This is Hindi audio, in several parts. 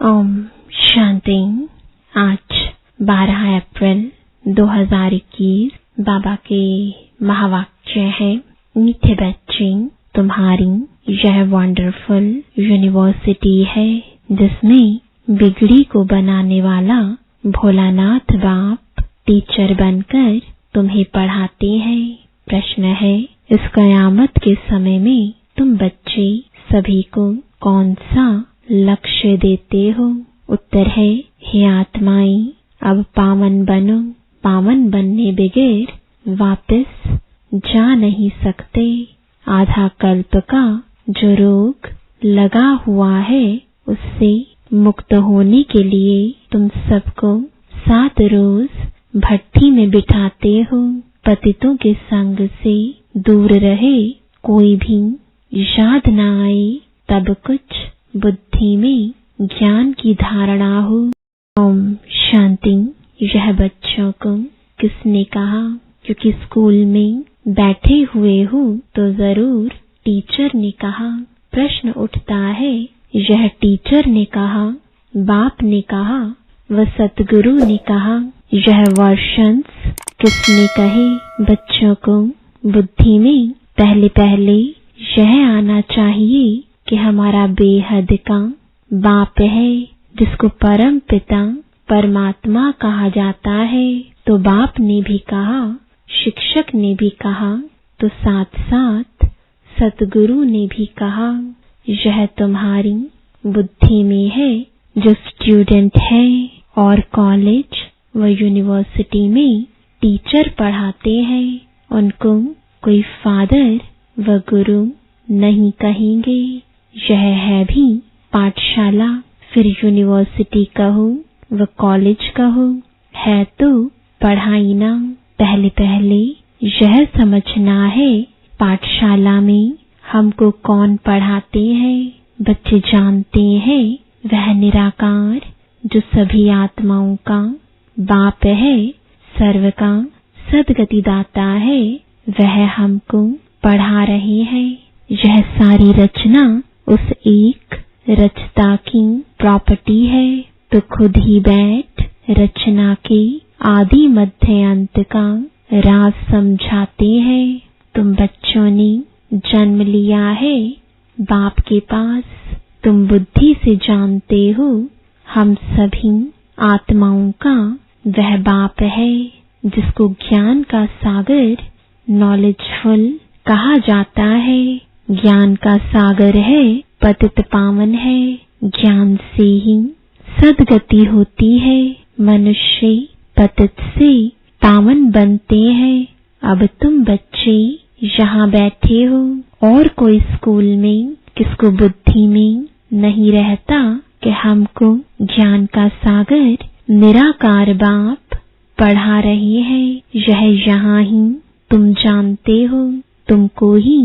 ओम शांति। आज 12 अप्रैल 2021 बाबा के महावाक्य है, मीठे बच्चे, तुम्हारी यह वंडरफुल यूनिवर्सिटी है जिसमें बिगड़ी को बनाने वाला भोलानाथ बाप टीचर बनकर तुम्हें पढ़ाते हैं। प्रश्न है, इस कयामत के समय में तुम बच्चे सभी को कौन सा लक्ष्य देते हो? उत्तर है, हे आत्माएं, अब पावन बनो। पावन बनने बगैर वापस जा नहीं सकते। आधा कल्प का जो रोग लगा हुआ है उससे मुक्त होने के लिए तुम सबको 7 रोज भट्टी में बिठाते हो। पतितों के संग से दूर रहे, कोई भी याद न आए, तब कुछ बुद्धि में ज्ञान की धारणा हो। ओम शांति। यह बच्चों को किसने कहा? क्योंकि स्कूल में बैठे हुए हो तो जरूर टीचर ने कहा। प्रश्न उठता है, यह टीचर ने कहा, बाप ने कहा, व सतगुरु ने कहा, यह वर्षन्स किसने कहे? बच्चों को बुद्धि में पहले पहले यह आना चाहिए कि हमारा बेहद का बाप है जिसको परम पिता परमात्मा कहा जाता है। तो बाप ने भी कहा, शिक्षक ने भी कहा, तो साथ साथ सतगुरु ने भी कहा। यह तुम्हारी बुद्धि में है। जो स्टूडेंट है और कॉलेज व यूनिवर्सिटी में टीचर पढ़ाते हैं उनको कोई फादर व गुरु नहीं कहेंगे। यह है भी पाठशाला, फिर यूनिवर्सिटी कहो व कॉलेज कहो, है तो पढ़ाई ना। पहले पहले यह समझना है, पाठशाला में हमको कौन पढ़ाते हैं। बच्चे जानते हैं वह निराकार जो सभी आत्माओं का बाप है, सर्व का सद्गति दाता है, वह हमको पढ़ा रहे हैं। यह सारी रचना उस एक रचता की प्रॉपर्टी है। तो खुद ही बैठ रचना के आदि मध्य अंत का राज समझाते हैं। तुम बच्चों ने जन्म लिया है बाप के पास। तुम बुद्धि से जानते हो हम सभी आत्माओं का वह बाप है जिसको ज्ञान का सागर नॉलेजफुल कहा जाता है। ज्ञान का सागर है, पतित पावन है। ज्ञान से ही सद्गति होती है। मनुष्य पतित से पावन बनते हैं। अब तुम बच्चे यहाँ बैठे हो और कोई स्कूल में किसको बुद्धि में नहीं रहता कि हमको ज्ञान का सागर निराकार बाप पढ़ा रहे हैं। यह यहाँ ही तुम जानते हो, तुमको ही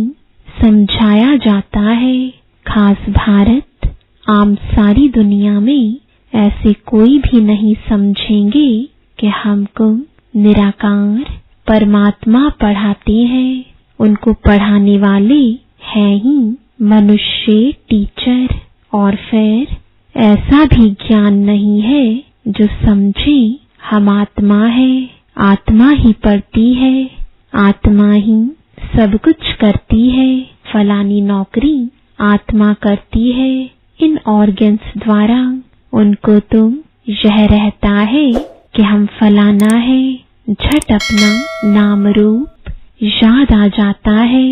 समझाया जाता है। खास भारत आम सारी दुनिया में ऐसे कोई भी नहीं समझेंगे कि हमको निराकार परमात्मा पढ़ाते हैं। उनको पढ़ाने वाले हैं ही मनुष्य टीचर। और फिर ऐसा भी ज्ञान नहीं है जो समझे हम आत्मा है। आत्मा ही पढ़ती है, आत्मा ही सब कुछ करती है। फलानी नौकरी आत्मा करती है इन ऑर्गन्स द्वारा। उनको तो यह रहता है कि हम फलाना है, झट अपना नाम रूप याद आ जाता है।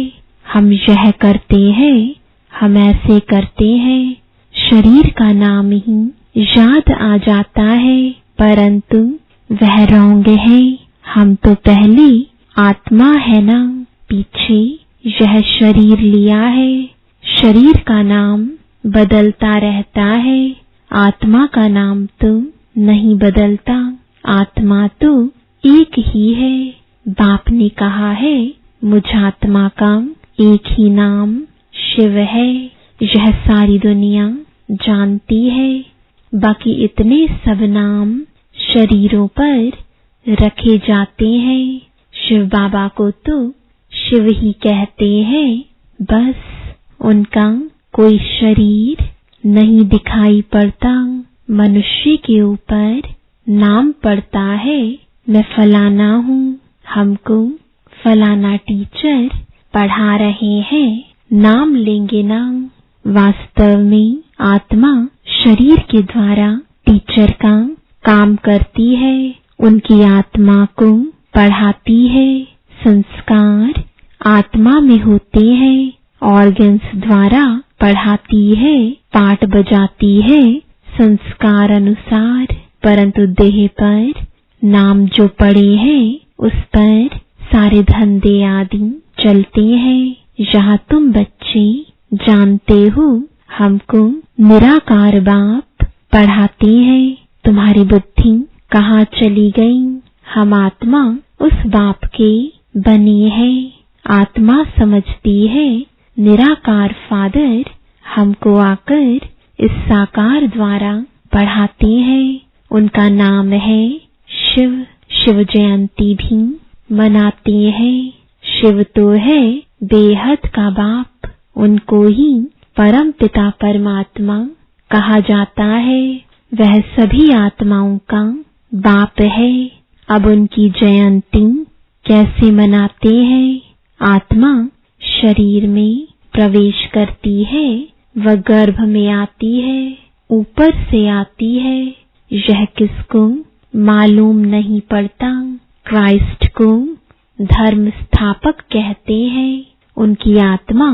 हम यह करते हैं, हम ऐसे करते हैं, शरीर का नाम ही याद आ जाता है, परंतु वह रॉन्ग है। हम तो पहले आत्मा है ना, पीछे यह शरीर लिया है। शरीर का नाम बदलता रहता है, आत्मा का नाम तो नहीं बदलता। आत्मा तो एक ही है। बाप ने कहा है, मुझ आत्मा का एक ही नाम शिव है। यह सारी दुनिया जानती है। बाकी इतने सब नाम शरीरों पर रखे जाते हैं। शिव बाबा को तो शिव ही कहते हैं, बस उनका कोई शरीर नहीं दिखाई पड़ता। मनुष्य के ऊपर नाम पड़ता है, मैं फलाना हूँ, हमको फलाना टीचर पढ़ा रहे हैं, नाम लेंगे ना। वास्तव में आत्मा शरीर के द्वारा टीचर का काम करती है, उनकी आत्मा को पढ़ाती है। संस्कार आत्मा में होते हैं, ऑर्गन्स द्वारा पढ़ाती है, पाठ बजाती है संस्कार अनुसार, परंतु देह पर नाम जो पड़े हैं उस पर सारे धंधे आदि चलते हैं। यहाँ तुम बच्चे जानते हो हमको निराकार बाप पढ़ाते हैं, तुम्हारी बुद्धि कहाँ चली गई? हम आत्मा उस बाप के बने हैं। आत्मा समझती है निराकार फादर हमको आकर इस साकार द्वारा पढ़ाते हैं। उनका नाम है शिव। शिव जयंती भी मनाते हैं। शिव तो है बेहद का बाप, उनको ही परम पिता परमात्मा कहा जाता है। वह सभी आत्माओं का बाप है। अब उनकी जयंती कैसे मनाते हैं? आत्मा शरीर में प्रवेश करती है, वह गर्भ में आती है, ऊपर से आती है, यह किसको मालूम नहीं पड़ता। क्राइस्ट को धर्म स्थापक कहते हैं। उनकी आत्मा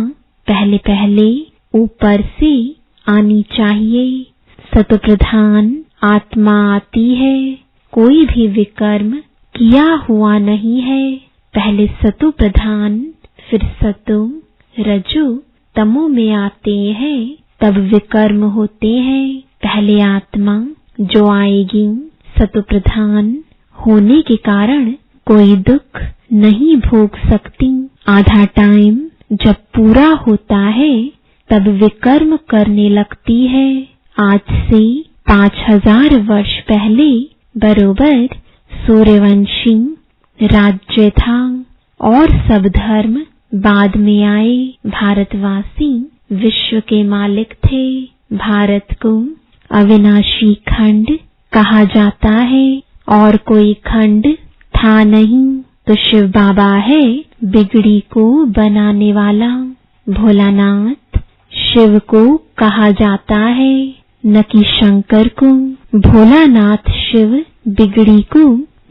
पहले पहले ऊपर से आनी चाहिए। सतोप्रधान आत्मा आती है, कोई भी विकर्म किया हुआ नहीं है। पहले सतो प्रधान, फिर सतो रजो तमो में आते हैं, तब विकर्म होते हैं। पहले आत्मा जो आएगी सतो प्रधान होने के कारण कोई दुख नहीं भोग सकती। आधा टाइम जब पूरा होता है तब विकर्म करने लगती है। आज से 5000 वर्ष पहले बरोबर सूर्यवंशी राज्य था और सब धर्म बाद में आए। भारतवासी विश्व के मालिक थे। भारत को अविनाशी खंड कहा जाता है और कोई खंड था नहीं। तो शिव बाबा है बिगड़ी को बनाने वाला। भोलानाथ शिव को कहा जाता है, न कि शंकर को। भोलानाथ शिव बिगड़ी को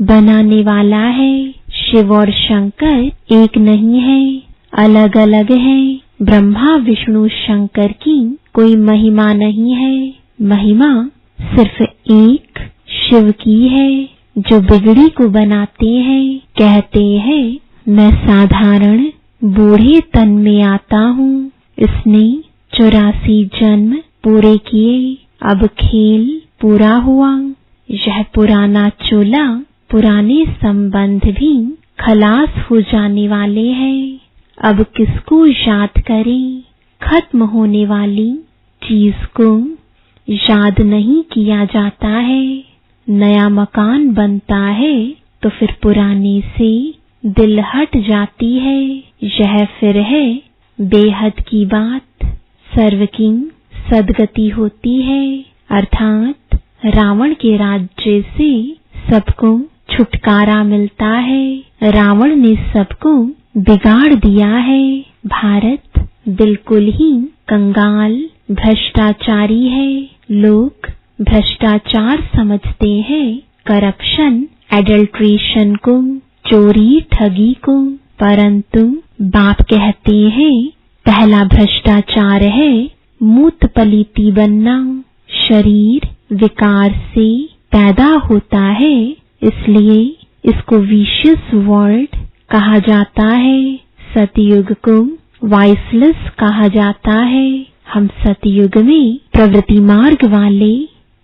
बनाने वाला है। शिव और शंकर एक नहीं है, अलग अलग हैं। ब्रह्मा विष्णु शंकर की कोई महिमा नहीं है। महिमा सिर्फ एक शिव की है जो बिगड़ी को बनाते हैं। कहते हैं मैं साधारण बूढ़े तन में आता हूँ। इसने 84 जन्म पूरे किए, अब खेल पूरा हुआ। यह पुराना चोला, पुराने संबंध भी खलास हो जाने वाले हैं। अब किसको याद करें? खत्म होने वाली चीज को याद नहीं किया जाता है। नया मकान बनता है तो फिर पुराने से दिल हट जाती है। यह फिर है बेहद की बात। सर्व की सदगति होती है, अर्थात रावण के राज्य से सबको छुटकारा मिलता है। रावण ने सबको बिगाड़ दिया है। भारत बिल्कुल ही कंगाल भ्रष्टाचारी है। लोग भ्रष्टाचार समझते हैं, करप्शन, एडल्ट्रेशन को, चोरी ठगी को, परंतु बाप कहते हैं पहला भ्रष्टाचार है मूत पलीती बनना। शरीर विकार से पैदा होता है, इसलिए इसको विशियस वर्ल्ड कहा जाता है। सतयुग को वाइसलेस कहा जाता है। हम सतयुग में प्रवृत्ति मार्ग वाले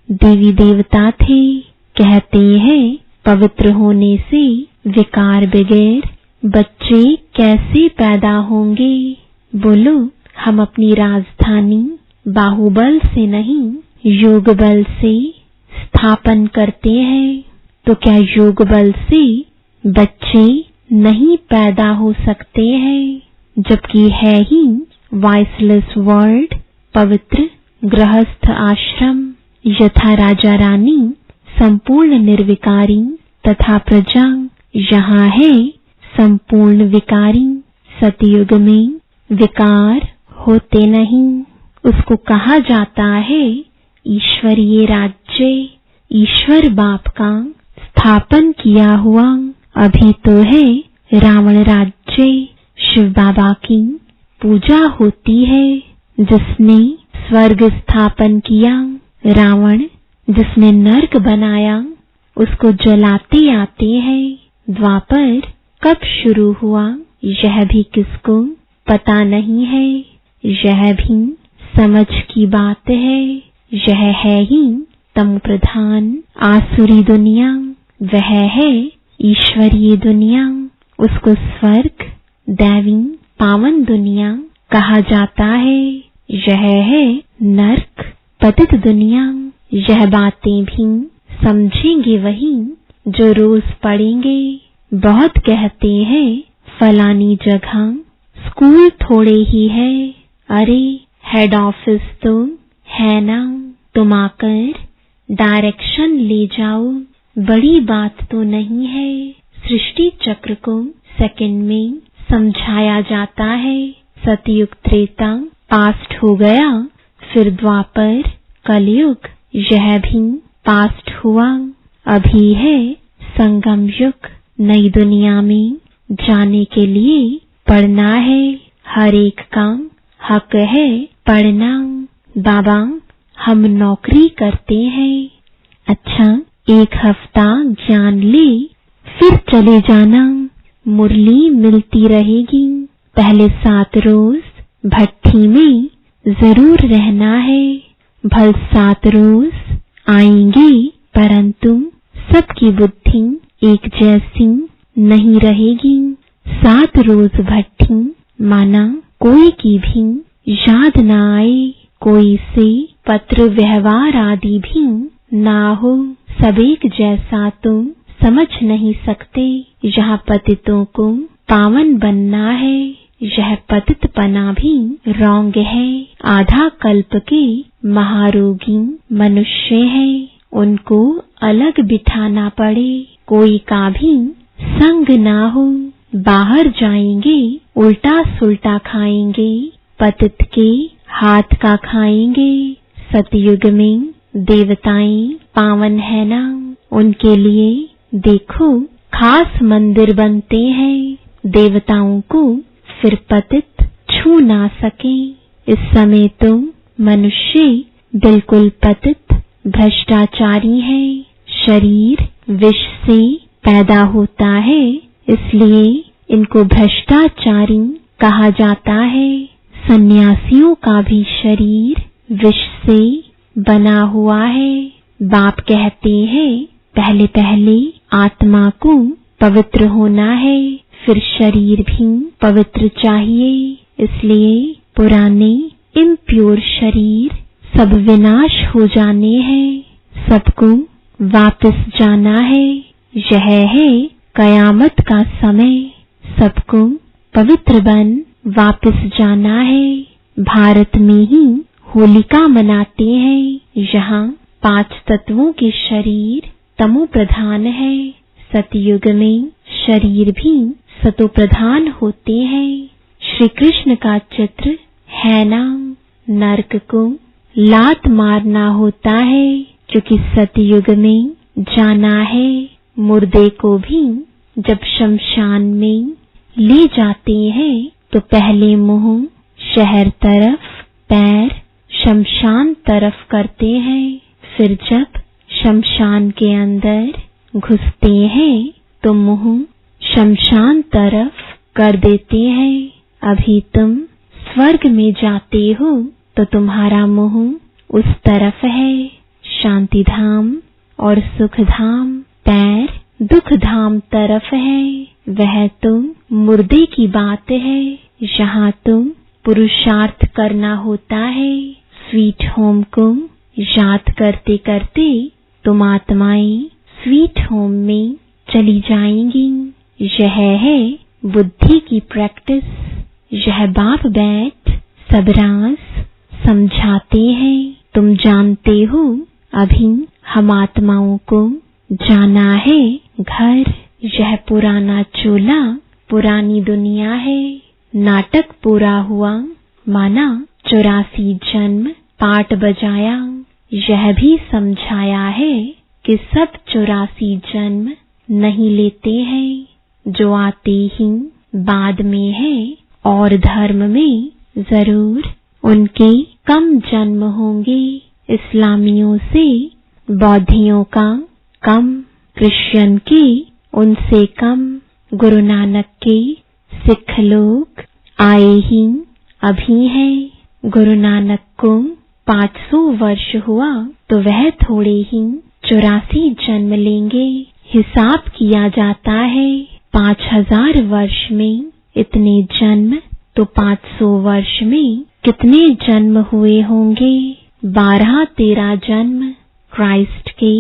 देवी देवता थे। कहते हैं पवित्र होने से विकार बगैर बच्चे कैसे पैदा होंगे? बोलो, हम अपनी राजधानी बाहुबल से नहीं योग बल से स्थापन करते हैं। तो क्या योग बल से बच्चे नहीं पैदा हो सकते हैं? जबकि है ही वाइसलेस वर्ल्ड, पवित्र गृहस्थ आश्रम। यथा राजा रानी संपूर्ण निर्विकारी तथा प्रजा यहाँ है संपूर्ण विकारी। सतयुग में विकार होते नहीं, उसको कहा जाता है ईश्वरीय राज्य। ईश्वर बाप का स्थापन किया हुआ अभी तो है रावण राज्य। शिव बाबा की पूजा होती है जिसने स्वर्ग स्थापन किया। रावण जिसने नरक बनाया उसको जलाते आते हैं। द्वापर कब शुरू हुआ यह भी किसको पता नहीं है। यह भी समझ की बात है। यह है ही तम प्रधान आसुरी दुनिया, वह है ईश्वरीय दुनिया। उसको स्वर्ग दैवी पावन दुनिया कहा जाता है। यह है नरक पतित दुनिया। यह बातें भी समझेंगे वही जो रोज पढ़ेंगे। बहुत कहते हैं फलानी जगह स्कूल थोड़े ही है। अरे हेड ऑफिस तो है ना, तुम आकर डायरेक्शन ले जाओ, बड़ी बात तो नहीं है। सृष्टि चक्र को सेकंड में समझाया जाता है। सतयुग त्रेता पास्ट हो गया, फिर द्वापर कलयुग यह भी पास्ट हुआ। अभी है संगम युग। नई दुनिया में जाने के लिए पढ़ना है। हर एक का हक है पढ़ना। बाबा हम नौकरी करते हैं। अच्छा, एक हफ्ता ज्ञान ले फिर चले जाना, मुरली मिलती रहेगी। पहले 7 रोज भट्टी में जरूर रहना है। भल 7 रोज आएंगे परंतु सबकी बुद्धि एक जैसी नहीं रहेगी। 7 रोज भट्टी माना कोई की भी याद ना आए, कोई से पत्र व्यवहार आदि भी ना हो। सब एक जैसा तो समझ नहीं सकते। यहाँ पतितों को पावन बनना है। यह पतितपना भी रॉन्ग है। आधा कल्प के महारोगी मनुष्य हैं, उनको अलग बिठाना पड़े। कोई का भी संग ना हो। बाहर जाएंगे उल्टा सुल्टा खाएंगे, पतित के हाथ का खाएंगे। सतयुग में देवताएं पावन है ना, उनके लिए देखो खास मंदिर बनते हैं। देवताओं को फिर पतित छू ना सके। इस समय तो मनुष्य बिल्कुल पतित भ्रष्टाचारी है। शरीर विष से पैदा होता है, इसलिए इनको भ्रष्टाचारी कहा जाता है। सन्यासियों का भी शरीर विष से बना हुआ है। बाप कहते हैं पहले पहले आत्मा को पवित्र होना है, फिर शरीर भी पवित्र चाहिए। इसलिए पुराने इम्प्योर शरीर सब विनाश हो जाने हैं, सबको वापस जाना है। यह है कयामत का समय, सबको पवित्र बन वापस जाना है। भारत में ही होलिका मनाते हैं। यहाँ 5 तत्वों के शरीर तमो प्रधान है। सतयुग में शरीर भी सतो प्रधान होते हैं। श्री कृष्ण का चित्र है ना। नरक को लात मारना होता है, क्योंकि सतयुग में जाना है। मुर्दे को भी जब शमशान में ले जाते हैं तो पहले मुंह शहर तरफ, पैर शमशान तरफ करते हैं। फिर जब शमशान के अंदर घुसते हैं तो मुंह शमशान तरफ कर देते हैं। अभी तुम स्वर्ग में जाते हो तो तुम्हारा मुंह उस तरफ है। शांति धाम और सुख धाम पैर दुख धाम तरफ है। वह तो मुर्दे की बात है। यहाँ तो पुरुषार्थ करना होता है। स्वीट होम को याद करते करते तुम आत्माएं स्वीट होम में चली जाएंगी। यह है बुद्धि की प्रैक्टिस। यह बाप बैठ सब राज समझाते हैं। तुम जानते हो अभी हम आत्माओं को जाना है घर। यह पुराना चोला पुरानी दुनिया है। नाटक पूरा हुआ, माना 84 जन्म पाठ बजाया। यह भी समझाया है कि सब 84 जन्म नहीं लेते हैं, जो आते ही बाद में है। और धर्म में जरूर उनके कम जन्म होंगे। इस्लामियों से बौद्धियों का कम, क्रिश्चियन के उनसे कम। गुरु नानक के सिख लोग आए ही अभी हैं। गुरु नानक को 500 वर्ष हुआ तो वह थोड़े ही 84 जन्म लेंगे। हिसाब किया जाता है 5000 वर्ष में इतने जन्म, तो 500 वर्ष में कितने जन्म हुए होंगे? 12-13 जन्म। क्राइस्ट के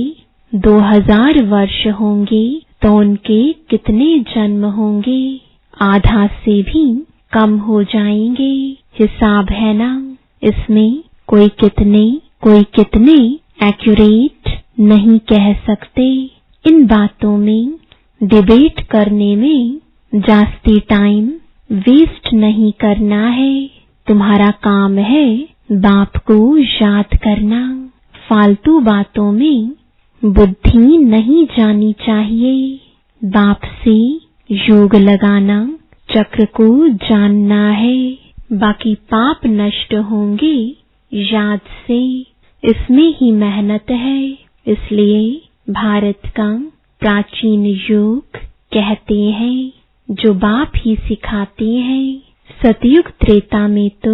2000 वर्ष होंगे तो उनके कितने जन्म होंगे? आधा से भी कम हो जाएंगे। हिसाब है ना, इसमें कोई कितने एक्यूरेट नहीं कह सकते। इन बातों में डिबेट करने में जास्ती टाइम वेस्ट नहीं करना है। तुम्हारा काम है बाप को याद करना। फालतू बातों में बुद्धि नहीं जानी चाहिए। बाप से योग लगाना, चक्र को जानना है। बाकी पाप नष्ट होंगे याद से। इसमें ही मेहनत है। इसलिए भारत का प्राचीन योग कहते हैं, जो बाप ही सिखाते हैं। सतयुग त्रेता में तो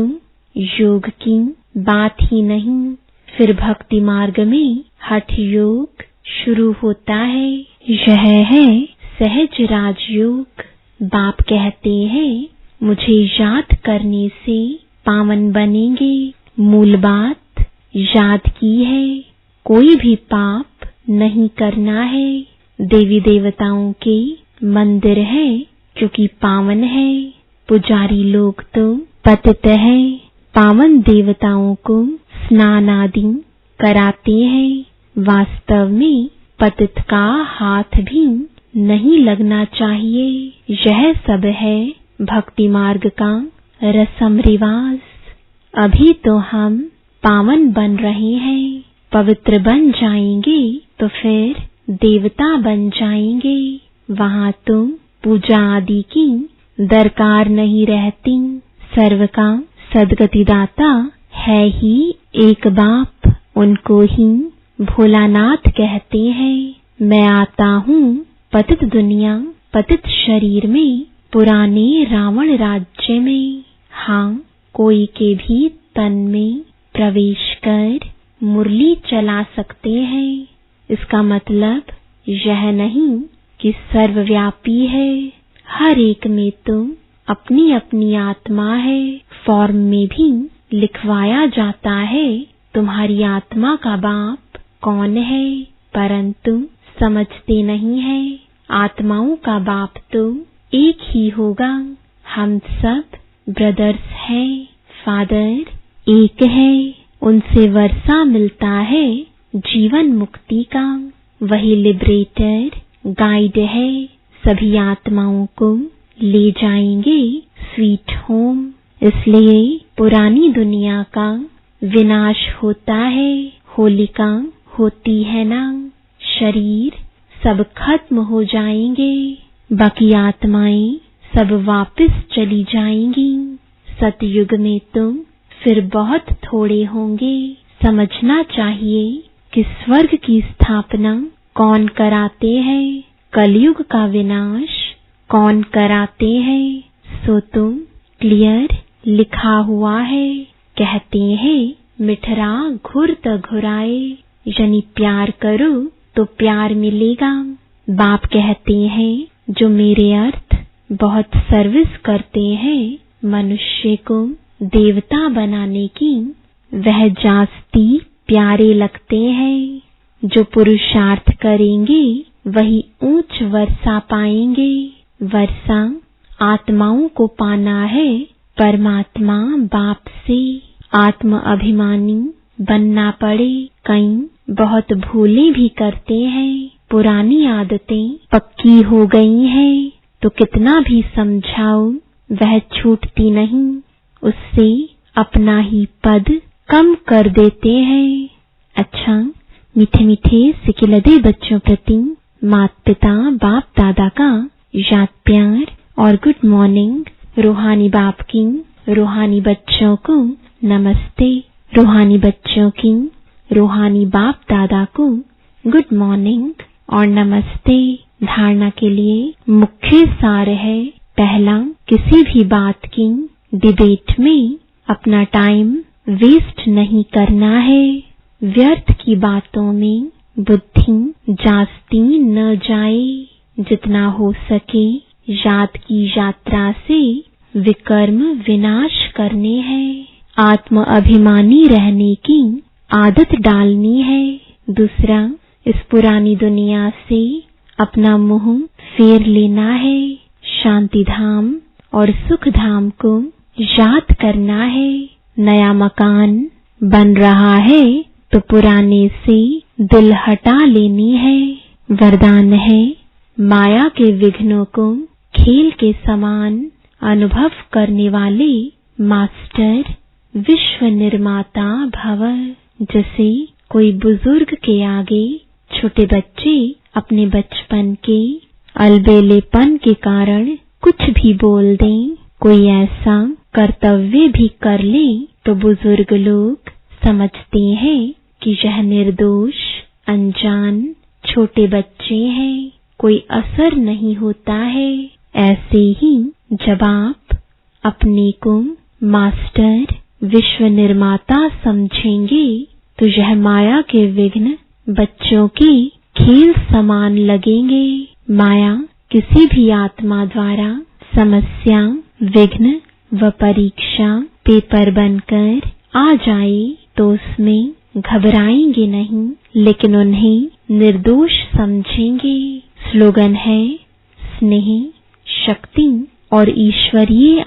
योग की बात ही नहीं। फिर भक्ति मार्ग में हठ योग शुरू होता है। यह है सहज राजयोग। बाप कहते हैं, मुझे याद करने से पावन बनेंगे। मूल बात याद की है, कोई भी पाप नहीं करना है। देवी देवताओं के मंदिर है क्योंकि पावन है। पुजारी लोग तो पतित है। पावन देवताओं को स्नान आदि कराते हैं। वास्तव में पतित का हाथ भी नहीं लगना चाहिए। यह सब है भक्ति मार्ग का रस्म रिवाज। अभी तो हम पावन बन रहे हैं। पवित्र बन जाएंगे तो फिर देवता बन जाएंगे। वहां तो पूजा आदि की दरकार नहीं रहती। सर्व का सद्गतिदाता है ही एक बाप। उनको ही भोलानाथ कहते हैं। मैं आता हूँ पतित दुनिया, पतित शरीर में, पुराने रावण राज्य में। हाँ, कोई के भी तन में प्रवेश कर मुरली चला सकते हैं। इसका मतलब यह नहीं कि सर्वव्यापी है। हर एक में तो अपनी अपनी आत्मा है। फॉर्म में भी लिखवाया जाता है तुम्हारी आत्मा का बाप कौन है, परंतु समझते नहीं है। आत्माओं का बाप तो एक ही होगा। हम सब ब्रदर्स हैं। फादर एक है। उनसे वर्षा मिलता है जीवन मुक्ति का। वही लिबरेटर गाइड है। सभी आत्माओं को ले जाएंगे स्वीट होम। इसलिए पुरानी दुनिया का विनाश होता है। होलिका होती है ना। शरीर सब खत्म हो जाएंगे। बाकी आत्माएं सब वापस चली जाएंगी। सतयुग में तो फिर बहुत थोड़े होंगे। समझना चाहिए कि स्वर्ग की स्थापना कौन कराते हैं, कलयुग का विनाश कौन कराते हैं। सो तो क्लियर लिखा हुआ है। कहते हैं मिठरा घुर त घुराए, यानी प्यार करो तो प्यार मिलेगा। बाप कहते हैं जो मेरे अर्थ बहुत सर्विस करते हैं मनुष्य को देवता बनाने की, वह जास्ती प्यारे लगते हैं। जो पुरुषार्थ करेंगे वही ऊंच वर्षा पाएंगे। वर्षा आत्माओं को पाना है परमात्मा बाप से। आत्म अभिमानी बनना पड़े। कई बहुत भूलें भी करते हैं। पुरानी आदतें पक्की हो गई हैं तो कितना भी समझाओ वह छूटती नहीं। उससे अपना ही पद कम कर देते हैं। अच्छा, मीठे मीठे सिकिलदे बच्चों प्रति माता पिता बाप दादा का याद प्यार और गुड मॉर्निंग। रूहानी बाप की रूहानी बच्चों को नमस्ते। रूहानी बच्चों की रूहानी बाप दादा को गुड मॉर्निंग और नमस्ते। धारणा के लिए मुख्य सार है, पहला, किसी भी बात की डिबेट में अपना टाइम वेस्ट नहीं करना है। व्यर्थ की बातों में बुद्धि जास्ती न जाए। जितना हो सके याद की यात्रा से विकर्म विनाश करने हैं। आत्म अभिमानी रहने की आदत डालनी है। दूसरा, इस पुरानी दुनिया से अपना मुंह फेर लेना है। शांति धाम और सुख धाम को याद करना है। नया मकान बन रहा है तो पुराने से दिल हटा लेनी है। वरदान है, माया के विघ्नों को खेल के समान अनुभव करने वाले मास्टर विश्व निर्माता भव। जैसे कोई बुजुर्ग के आगे छोटे बच्चे अपने बचपन के अलबेलेपन के कारण कुछ भी बोल दें, कोई ऐसा कर्तव्य भी कर ले तो बुजुर्ग लोग समझते हैं कि यह निर्दोष अनजान छोटे बच्चे हैं, कोई असर नहीं होता है। ऐसे ही जब आप अपने को मास्टर विश्व निर्माता समझेंगे तो यह माया के विघ्न बच्चों के खेल समान लगेंगे। माया किसी भी आत्मा द्वारा समस्या, विघ्न व परीक्षा पेपर बनकर आ जाए तो उसमें घबराएंगे नहीं, लेकिन उन्हें निर्दोष समझेंगे। स्लोगन है, स्नेह, शक्ति और ईश्वरीय